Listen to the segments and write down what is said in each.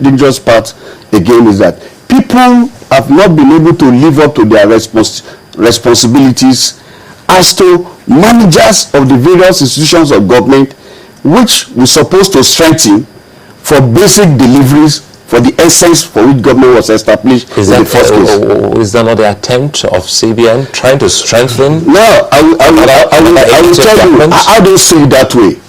dangerous part again is that people have not been able to live up to their responsibilities as to managers of the various institutions of government, which we're supposed to strengthen for basic deliveries for the essence for which government was established in the first place. Is that not the attempt of CBN trying to strengthen? No, I will tell you, I don't see it that way.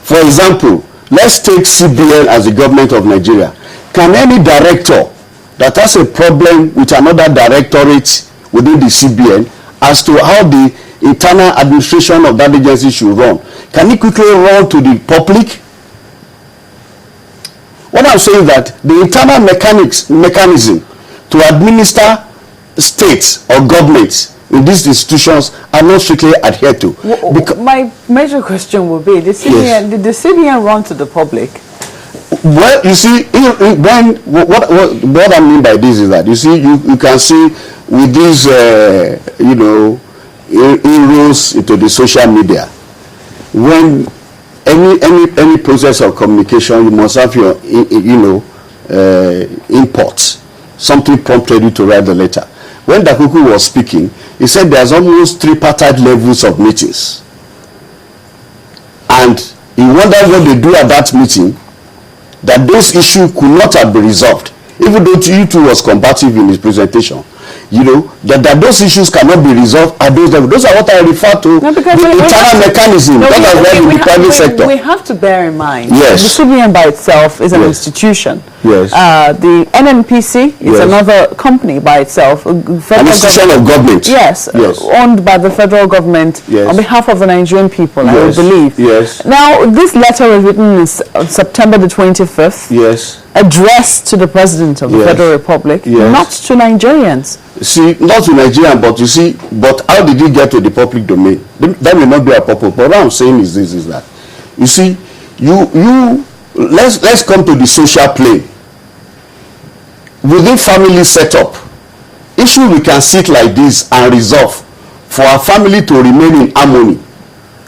For example, let's take CBN as the government of Nigeria. Can any director that has a problem with another directorate within the CBN as to how the internal administration of that agency should run, can he quickly run to the public? What I'm saying is that the internal mechanism to administer states or governments in these institutions are not strictly adhered to. My major question would be, did the CBN run to the public? Well, you see, what I mean by this is that, you see, you can see with these, inroads into the social media, when any process of communication, you must have your, inputs. Something prompted you to write the letter. When Dakuku was speaking, he said there's almost tripartite levels of meetings. And he wondered what they do at that meeting, that those issues could not have been resolved, even though U2 was combative in his presentation. That those issues cannot be resolved at those levels. Those are what I refer to, the internal mechanism that has led in the private sector. We have to bear in mind, yes, the CBN by itself is an institution. Yes. The NNPC is another company by itself. An institution of government. Yes, owned by the federal government on behalf of the Nigerian people, I would believe. Yes. Now, this letter was written on September the 25th. Yes. Addressed to the President of the Federal Republic, not to Nigerians. See, not to Nigerians, but you see, but how did it get to the public domain? That may not be a purpose. But what I'm saying is this: is that, you see, let's come to the social plane. Within family setup, issue we can sit like this and resolve for our family to remain in harmony,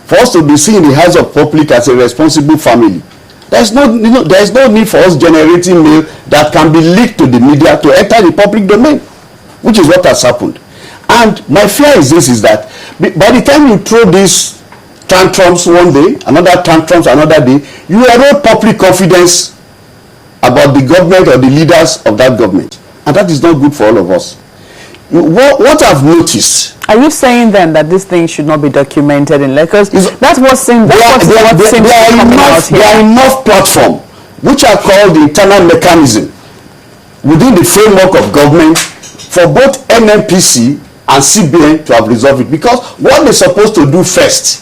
for us to be seen in the eyes of public as a responsible family. There's no need for us generating mail that can be leaked to the media to enter the public domain, which is what has happened. And my fear is this: is that by the time you throw these tantrums one day, another tantrums another day, you erode public confidence about the government or the leaders of that government, and that is not good for all of us. What I've noticed. Are you saying then that this thing should not be documented in letters? That's what seems. There are enough platforms which are called the internal mechanism within the framework of government for both NNPC and CBN to have resolved it, because what they're supposed to do first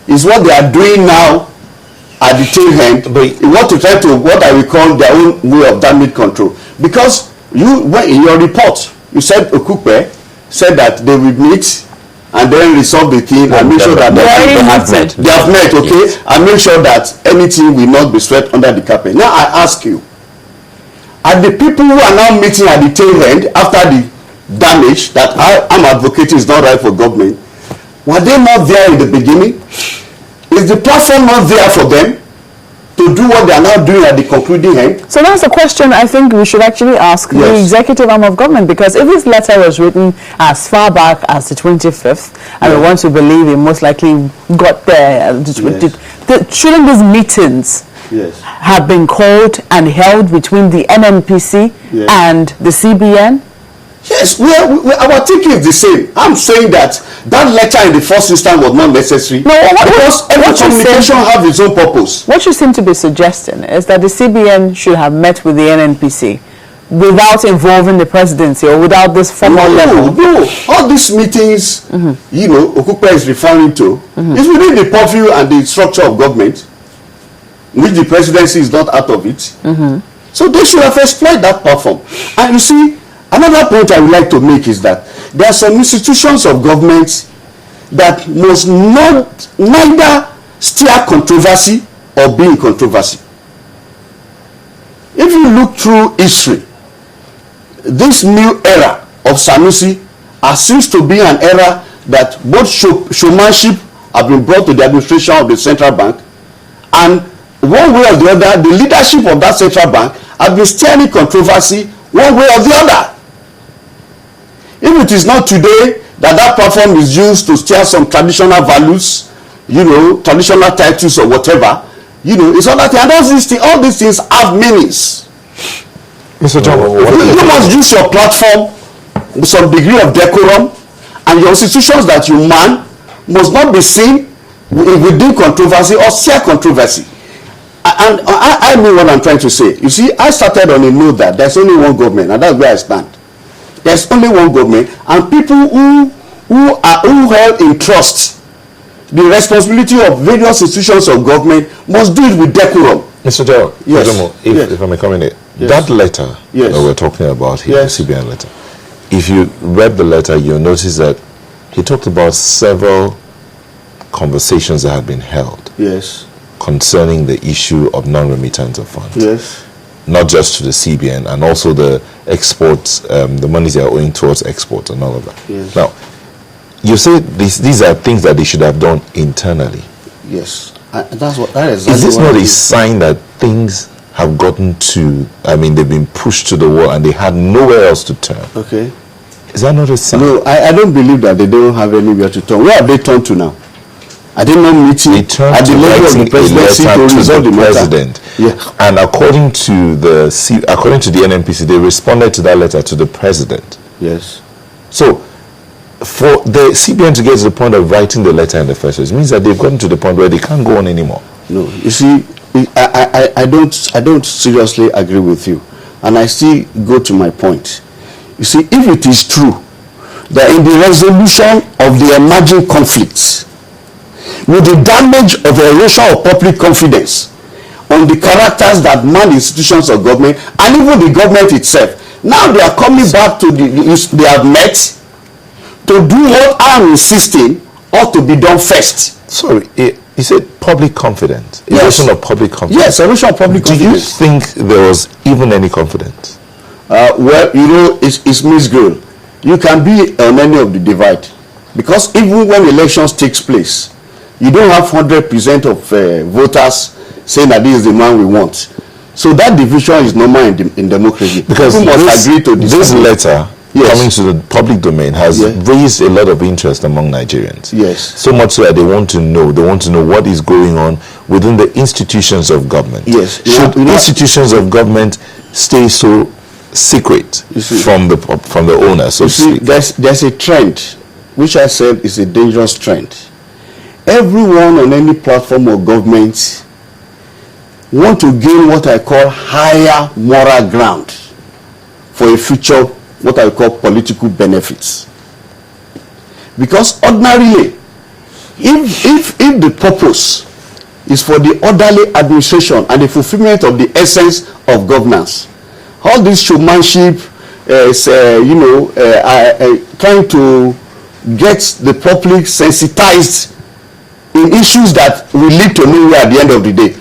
is what they are doing now at the tail end. What I will call their own way of damage control. Because in your report you said Okupe said that they will meet and then resolve the thing and make sure that they have met, okay, and make sure that anything will not be swept under the carpet. Now I ask you, are the people who are now meeting at the tail end after the damage that I'm advocating is not right for government, were they not there in the beginning? Is the platform not there for them to do what they are now doing at the concluding end? So that's a question I think we should actually ask the executive arm of government, because if this letter was written as far back as the 25th, and we want to believe it most likely got there, shouldn't these meetings have been called and held between the NNPC and the CBN? Yes, our thinking is the same. I'm saying that letter in the first instance was not necessary, because every communication has its own purpose. What you seem to be suggesting is that the CBN should have met with the NNPC without involving the presidency or without this formal level. No, all these meetings, Okupe is referring to, is within the purview and the structure of government, which the presidency is not out of it. So they should have exploited that platform. And you see, another point I would like to make is that there are some institutions of government that must neither steer controversy or be in controversy. If you look through history, this new era of Sanusi seems to be an era that both showmanship have been brought to the administration of the central bank, and one way or the other, the leadership of that central bank have been steering controversy one way or the other. If it is not today that platform is used to steer some traditional values, traditional titles or whatever, it's other thing. And all these things have meanings. Mr. John, you must use your platform with some degree of decorum, and your institutions that you man must not be seen within controversy or steer controversy. And I mean what I'm trying to say. You see, I started on a note that there's only one government, and that's where I stand. There's only one government, and people who held in trust the responsibility of various institutions of government must do it with decorum. Mr. John, yes. If I may come in here, that letter that we're talking about here, the CBN letter, if you read the letter, you'll notice that he talked about several conversations that had been held concerning the issue of non-remittance of funds. Yes. Not just to the CBN, and also the exports, the monies they are owing towards exports and all of that. Yes. Now, you say these are things that they should have done internally. Yes. That is this not a sign that things have gotten to, they've been pushed to the wall and they had nowhere else to turn? Okay. Is that not a sign? No, I don't believe that they don't have anywhere to turn. Where have they turned to now? Are they not meeting at the level of the presidency to resolve the president? Yeah. And according to the NNPC, they responded to that letter to the president. Yes. So, for the CBN to get to the point of writing the letter in the first place means that they've gotten to the point where they can't go on anymore. No, you see, I don't seriously agree with you, and I still go to my point. You see, if it is true that in the resolution of the emerging conflicts, with the damage of erosion of public confidence on the characters that man institutions of government and even the government itself, now they are coming back to they have met to do what I'm insisting ought to be done first. Sorry, you said public confidence. Yes. Erosion of public confidence. Yes, erosion of public confidence. Do you think there was even any confidence? Well, it's Miss Girl. You can be on any of the divide, because even when elections takes place, you don't have 100% of voters saying that this is the man we want. So that division is normal in democracy. Because people must agree to this letter coming Yes. to the public domain has raised a lot of interest among Nigerians. Yes. So much so that they want to know what is going on within the institutions of government. Yes. Should institutions of government stay so secret from the owner? So you see, there's a trend, which I said is a dangerous trend. Everyone on any platform of government want to gain what I call higher moral ground for a future, what I call political benefits. Because ordinarily, if the purpose is for the orderly administration and the fulfillment of the essence of governance, all this showmanship, trying to get the public sensitized in issues that will lead to nowhere at the end of the day,